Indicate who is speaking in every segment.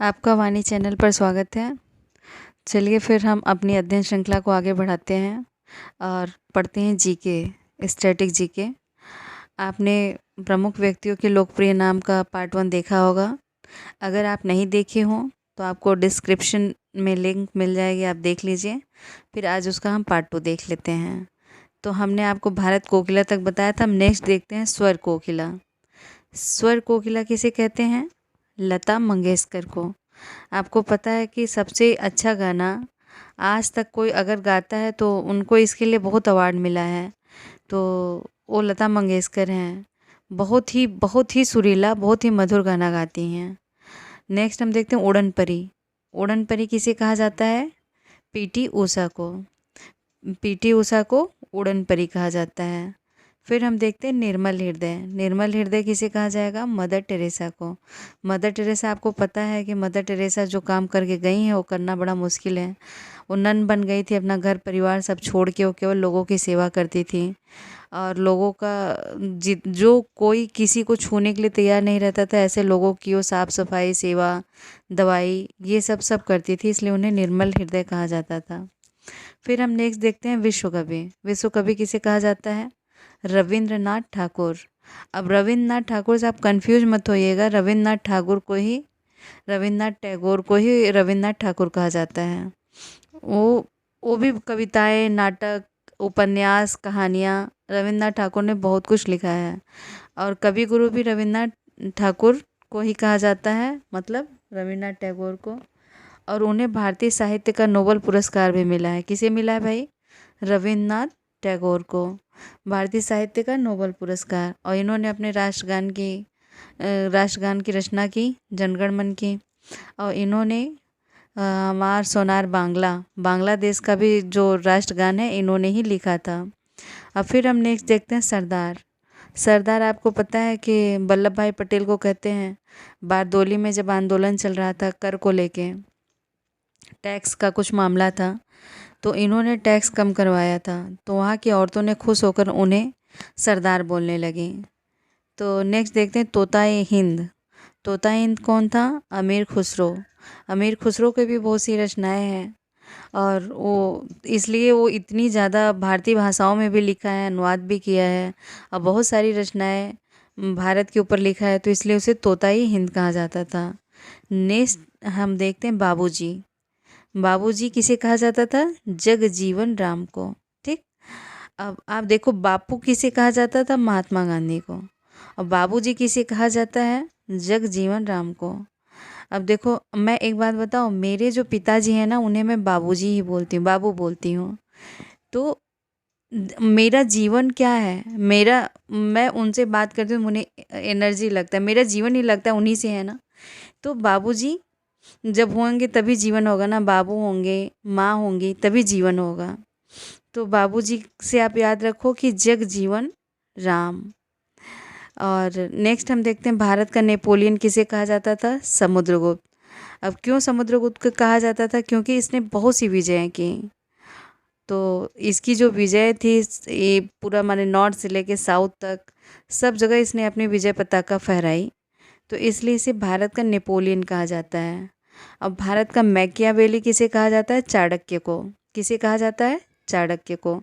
Speaker 1: आपका वाणी चैनल पर स्वागत है। चलिए फिर हम अपनी अध्ययन श्रृंखला को आगे बढ़ाते हैं और पढ़ते हैं जीके, स्टैटिक जीके। आपने प्रमुख व्यक्तियों के लोकप्रिय नाम का पार्ट 1 देखा होगा। अगर आप नहीं देखे हों तो आपको डिस्क्रिप्शन में लिंक मिल जाएगी, आप देख लीजिए। फिर आज उसका हम पार्ट 2 देख लेते हैं। तो हमने आपको भारत कोकिला तक बताया था। हम नेक्स्ट देखते हैं स्वर कोकिला। स्वर कोकिला किसे कहते हैं? लता मंगेशकर को। आपको पता है कि सबसे अच्छा गाना आज तक कोई अगर गाता है तो उनको इसके लिए बहुत अवार्ड मिला है। तो वो लता मंगेशकर हैं। बहुत ही सुरीला, बहुत ही मधुर गाना गाती हैं। नेक्स्ट हम देखते हैं उड़न परी। उड़न परी किसे कहा जाता है? पीटी ऊषा को। पीटी ऊषा को उड़न परी कहा जाता है। फिर हम देखते हैं निर्मल हृदय। निर्मल हृदय किसे कहा जाएगा? मदर टेरेसा को। मदर टेरेसा, आपको पता है कि मदर टेरेसा जो काम करके गई हैं वो करना बड़ा मुश्किल है। वो नन बन गई थी, अपना घर परिवार सब छोड़ के वो केवल लोगों की सेवा करती थी। और लोगों का जो कोई किसी को छूने के लिए तैयार नहीं रहता था, ऐसे लोगों की वो साफ़ सफाई, सेवा, दवाई, ये सब करती थी, इसलिए उन्हें निर्मल हृदय कहा जाता था। फिर हम नेक्स्ट देखते हैं विश्व कवि। विश्व कवि किसे कहा जाता है? रविंद्रनाथ ठाकुर। अब रविंद्रनाथ ठाकुर से आप कंफ्यूज मत होइएगा, रविंद्रनाथ टैगोर को ही रविंद्रनाथ ठाकुर कहा जाता है। वो भी कविताएं, नाटक, उपन्यास, कहानियाँ, रविंद्रनाथ ठाकुर ने बहुत कुछ लिखा है। और कवि गुरु भी रविंद्रनाथ ठाकुर को ही कहा जाता है, मतलब रविंद्रनाथ टैगोर को। और उन्हें भारतीय साहित्य का नोबेल पुरस्कार भी मिला है। किसे मिला है भाई? रविंद्रनाथ टैगोर को भारतीय साहित्य का नोबेल पुरस्कार। और इन्होंने अपने राष्ट्रगान की रचना की, जनगण मन की। और इन्होंने हमार सोनार बांग्लादेश का भी जो राष्ट्रगान है इन्होंने ही लिखा था। अब फिर हम नेक्स्ट देखते हैं सरदार। सरदार, आपको पता है कि वल्लभ भाई पटेल को कहते हैं। बारदोली में जब आंदोलन चल रहा था कर को लेके, टैक्स का कुछ मामला था, तो इन्होंने टैक्स कम करवाया था। तो वहाँ की औरतों ने खुश होकर उन्हें सरदार बोलने लगी। तो नेक्स्ट देखते हैं तोताए हिंद। तोता हिंद कौन था? अमीर खुसरो। अमीर खुसरो की भी बहुत सी रचनाएं हैं। और वो इसलिए वो इतनी ज़्यादा भारतीय भाषाओं में भी लिखा है, अनुवाद भी किया है, और बहुत सारी रचनाएं भारत के ऊपर लिखा है, तो इसलिए उसे तोता ही हिंद कहा जाता था। नेक्स्ट हम देखते हैं बाबूजी। बाबूजी किसे कहा जाता था? जगजीवन राम को। ठीक। अब आप देखो, बापू किसे कहा जाता था? महात्मा गांधी को। और बाबूजी किसे कहा जाता है? जगजीवन राम को। अब देखो, मैं एक बात बताऊं, मेरे जो पिताजी हैं ना, उन्हें मैं बाबूजी ही बोलती हूँ, बाबू बोलती हूँ। तो मेरा जीवन क्या है, मैं उनसे बात करती हूँ, उन्हें एनर्जी लगता है, मेरा जीवन ही लगता है उन्हीं से है ना। तो बाबूजी जब होंगे तभी जीवन होगा ना, बाबू होंगे, माँ होंगी, तभी जीवन होगा। तो बाबूजी से आप याद रखो कि जग जीवन राम। और नेक्स्ट हम देखते हैं भारत का नेपोलियन किसे कहा जाता था? समुद्रगुप्त। अब क्यों समुद्रगुप्त को कहा जाता था? क्योंकि इसने बहुत सी विजय की। तो इसकी जो विजय थी, ये पूरा माने नॉर्थ से लेके साउथ तक सब जगह इसने अपनी विजय पताका फहराई, तो इसलिए इसे भारत का नेपोलियन कहा जाता है। अब भारत का मैकियावेली किसे कहा जाता है? चाणक्य को। किसे कहा जाता है? चाणक्य को।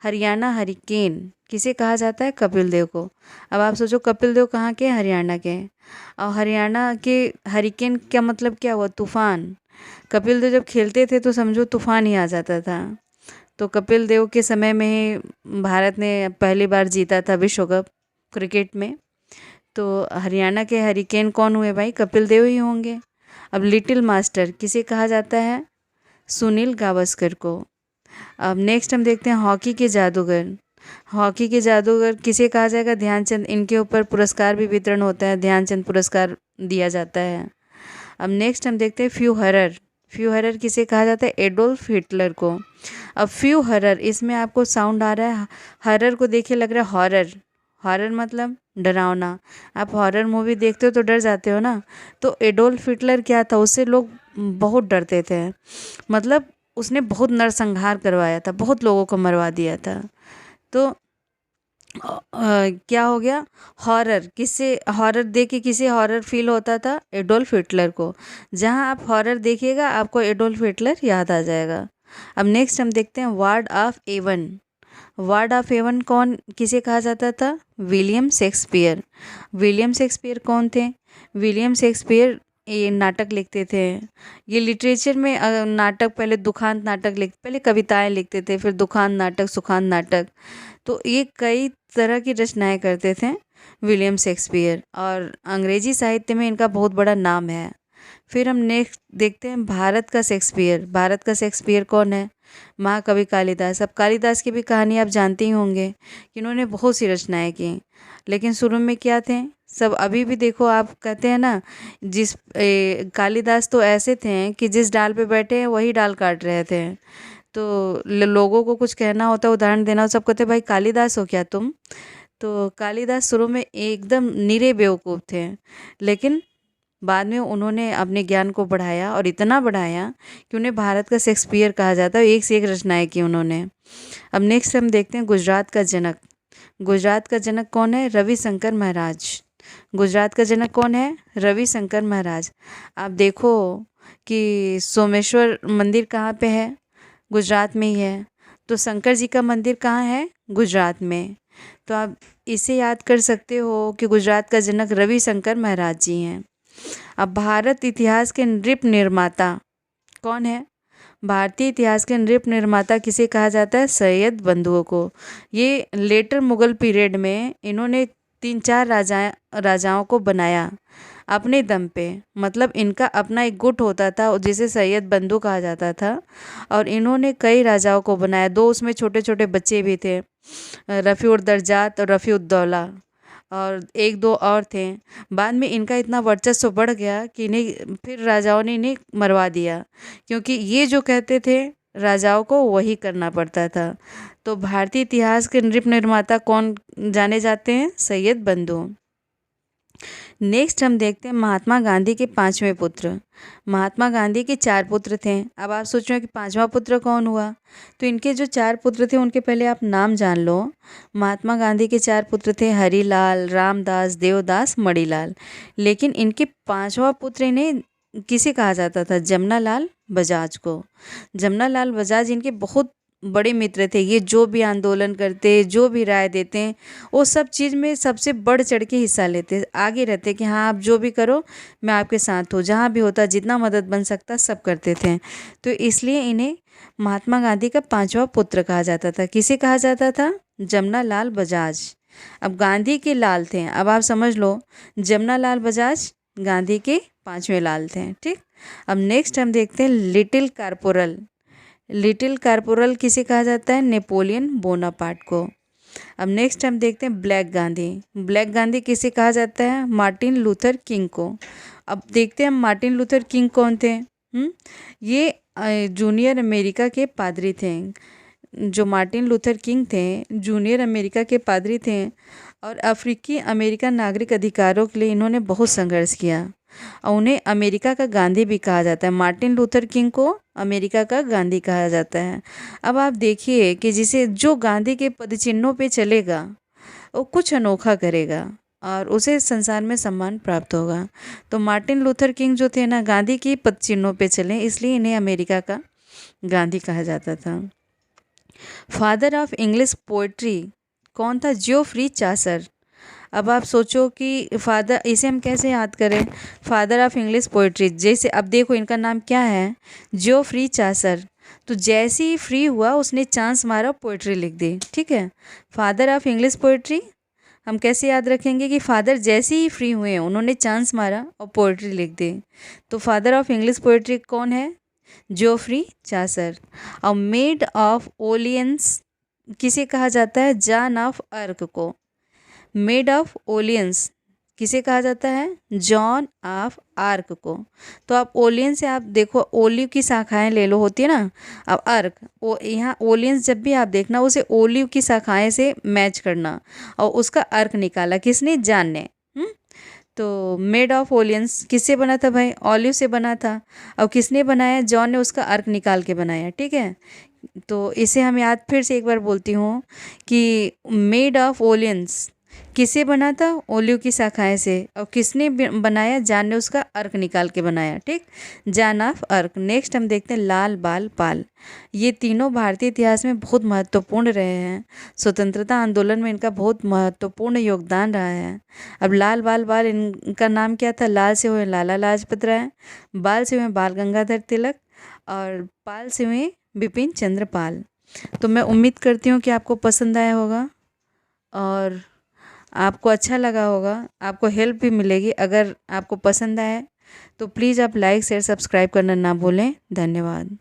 Speaker 1: हरियाणा हरिकेन किसे कहा जाता है? कपिल देव को। अब आप सोचो, कपिल देव कहाँ के? हरियाणा के। और हरियाणा के हरिकेन क्या मतलब क्या हुआ? तूफान। कपिल देव जब खेलते थे तो समझो तूफान ही आ जाता था। तो कपिल देव के समय में ही भारत ने पहली बार जीता था विश्व कप क्रिकेट में। तो हरियाणा के हरिकेन कौन हुए भाई? कपिल देव ही होंगे। अब लिटिल मास्टर किसे कहा जाता है? सुनील गावस्कर को। अब नेक्स्ट हम देखते हैं हॉकी के जादूगर। हॉकी के जादूगर किसे कहा जाएगा? ध्यानचंद। इनके ऊपर पुरस्कार भी वितरण होता है, ध्यानचंद पुरस्कार दिया जाता है। अब नेक्स्ट हम देखते हैं फ्यूहरर। फ्यूहरर किसे कहा जाता है? एडोल्फ हिटलर को। अब फ्यूहरर, इसमें आपको साउंड आ रहा है, हरर को देखिए लग रहा है हॉरर। हॉरर मतलब डरावना। आप हॉरर मूवी देखते हो तो डर जाते हो ना। तो एडोल्फ हिटलर क्या था? उससे लोग बहुत डरते थे, मतलब उसने बहुत नरसंहार करवाया था, बहुत लोगों को मरवा दिया था। तो क्या हो गया, हॉरर, किससे हॉरर देख के किसे हॉरर फील होता था, एडोल्फ हिटलर को। जहाँ आप हॉरर देखिएगा आपको एडोल्फ हिटलर याद आ जाएगा। अब नेक्स्ट हम देखते हैं Bard of Avon. Bard of Avon कौन किसे कहा जाता था, विलियम शेक्सपियर। विलियम शेक्सपियर कौन थे, विलियम शेक्सपियर ये नाटक लिखते थे। ये लिटरेचर में नाटक, पहले दुखांत नाटक पहले कविताएं लिखते थे, फिर दुखांत नाटक, सुखांत नाटक, तो ये कई तरह की रचनाएं करते थे विलियम शेक्सपियर, और अंग्रेजी साहित्य में इनका बहुत बड़ा नाम है। फिर हम नेक्स्ट देखते हैं भारत का शेक्सपियर। भारत का शेक्सपियर कौन है, महाकवि कालिदास। अब कालिदास की भी कहानी आप जानते ही होंगे कि इन्होंने बहुत सी रचनाएं की, लेकिन शुरू में क्या थे सब, अभी भी देखो आप कहते हैं ना, कालिदास तो ऐसे थे कि जिस डाल पे बैठे हैं वही डाल काट रहे थे। तो लोगों को कुछ कहना होता, उदाहरण देना हो, सब कहते भाई कालिदास हो क्या तुम। तो कालिदास शुरू में एकदम निरे बेवकूफ़ थे, लेकिन बाद में उन्होंने अपने ज्ञान को बढ़ाया, और इतना बढ़ाया कि उन्हें भारत का शेक्सपियर कहा जाता है। एक से एक रचनाएं की उन्होंने। अब नेक्स्ट हम देखते हैं गुजरात का जनक। गुजरात का जनक कौन है, रविशंकर महाराज। गुजरात का जनक कौन है, रविशंकर महाराज। आप देखो कि सोमेश्वर मंदिर कहाँ पे है, गुजरात में ही है। तो शंकर जी का मंदिर कहाँ है, गुजरात में। तो आप इसे याद कर सकते हो कि गुजरात का जनक रविशंकर महाराज जी हैं। अब भारत इतिहास के नृप निर्माता कौन है, भारतीय इतिहास के नृप निर्माता किसे कहा जाता है, सैयद बंधुओं को। ये लेटर मुगल पीरियड में इन्होंने 3-4 राजाओं को बनाया अपने दम पे, मतलब इनका अपना एक गुट होता था जिसे सैयद बंधु कहा जाता था, और इन्होंने कई राजाओं को बनाया। 2 उसमें छोटे छोटे बच्चे भी थे, रफ़ी उद दरजात और रफ़ी उद दौला, और 1-2 और थे। बाद में इनका इतना वर्चस्व बढ़ गया कि इन्हें फिर राजाओं ने इन्हें मरवा दिया, क्योंकि ये जो कहते थे राजाओं को वही करना पड़ता था। तो भारतीय इतिहास के नृप निर्माता कौन जाने जाते हैं, सैयद बंधु। नेक्स्ट हम देखते हैं महात्मा गांधी के 5वें पुत्र। महात्मा गांधी के 4 पुत्र थे। अब आप सोच रहे हो कि 5वां पुत्र कौन हुआ, तो इनके जो 4 पुत्र थे उनके पहले आप नाम जान लो। महात्मा गांधी के 4 पुत्र थे हरिलाल, रामदास, देवदास, मणिलाल। लेकिन इनके 5वां पुत्र इन्हें किसे कहा जाता था, जमनालाल बजाज को। जमनालाल बजाज इनके बहुत बड़े मित्र थे। ये जो भी आंदोलन करते, जो भी राय देते, वो सब चीज़ में सबसे बढ़ चढ़ के हिस्सा लेते, आगे रहते कि हाँ आप जो भी करो मैं आपके साथ हूँ, जहाँ भी होता जितना मदद बन सकता सब करते थे। तो इसलिए इन्हें महात्मा गांधी का 5वां पुत्र कहा जाता था। किसे कहा जाता था, जमनालाल बजाज। अब गांधी के लाल थे, अब आप समझ लो जमनालाल बजाज गांधी के 5वें लाल थे। ठीक, अब नेक्स्ट हम देखते हैं लिटिल कारपोरल। लिटिल कारपोरल किसे कहा जाता है, नेपोलियन बोनापार्ट को। अब नेक्स्ट हम देखते हैं ब्लैक गांधी। ब्लैक गांधी किसे कहा जाता है, मार्टिन लूथर किंग को। अब देखते हैं मार्टिन लूथर किंग कौन थे। ये जूनियर अमेरिका के पादरी थे। जो मार्टिन लूथर किंग थे जूनियर अमेरिका के पादरी थे, और अफ्रीकी अमेरिकन नागरिक अधिकारों के लिए इन्होंने बहुत संघर्ष किया, और उन्हें अमेरिका का गांधी भी कहा जाता है। मार्टिन लूथर किंग को अमेरिका का गांधी कहा जाता है। अब आप देखिए कि जिसे जो गांधी के पदचिन्हों पे चलेगा वो कुछ अनोखा करेगा और उसे संसार में सम्मान प्राप्त होगा। तो मार्टिन लूथर किंग जो थे ना, गांधी की पदचिन्हों पे चले, इसलिए इन्हें अमेरिका का गांधी कहा जाता था। फादर ऑफ इंग्लिश पोइट्री कौन था, जियोफ्री चासर। अब आप सोचो कि फादर, इसे हम कैसे याद करें, फादर ऑफ इंग्लिश पोइट्री। जैसे अब देखो इनका नाम क्या है, जियोफ्री चासर। तो जैसे ही फ्री हुआ उसने चांस मारा, पोइट्री लिख दी। ठीक है, फादर ऑफ इंग्लिश पोइट्री हम कैसे याद रखेंगे कि फादर जैसे ही फ्री हुए उन्होंने चांस मारा और पोइट्री लिख दी। तो फादर ऑफ इंग्लिश पोइट्री कौन है, जियोफ्री चासर। और मेड ऑफ ओलियंस किसे कहा जाता है, जॉन ऑफ आर्क को। मेड ऑफ ओलियंस किसे कहा जाता है, जॉन ऑफ आर्क को। तो आप ओलियन से आप देखो, ओलिव की शाखाएं ले लो, होती है ना। अब आर्क, यहाँ ओलियंस जब भी आप देखना उसे ओलिव की शाखाएं से मैच करना, और उसका अर्क निकाला किसने, जॉन ने। तो मेड ऑफ ओलियंस किससे बना था भाई, ऑलिव से बना था, और किसने बनाया, जॉन ने उसका अर्क निकाल के बनाया। ठीक है, तो इसे हम याद फिर से एक बार बोलती हूँ कि मेड ऑफ ओलियंस, किसे बना था? ओलिव की शाखाएं से। और किसने बनाया? जान ने उसका अर्क निकाल के बनाया। ठीक, जान ऑफ अर्क। नेक्स्ट हम देखते हैं लाल बाल पाल। ये तीनों भारतीय इतिहास में बहुत महत्वपूर्ण रहे हैं। स्वतंत्रता आंदोलन में इनका बहुत महत्वपूर्ण योगदान रहा है। अब लाल बाल पाल, इनका नाम क्या था? लाल से हुए लाला लाजपत राय, बाल से हुए बाल गंगाधर तिलक, और पाल से हुए बिपिन चंद्र पाल। तो मैं उम्मीद करती हूँ कि आपको पसंद आया होगा और आपको अच्छा लगा होगा, आपको हेल्प भी मिलेगी। अगर आपको पसंद आए तो प्लीज़ आप लाइक शेयर सब्सक्राइब करना ना भूलें। धन्यवाद।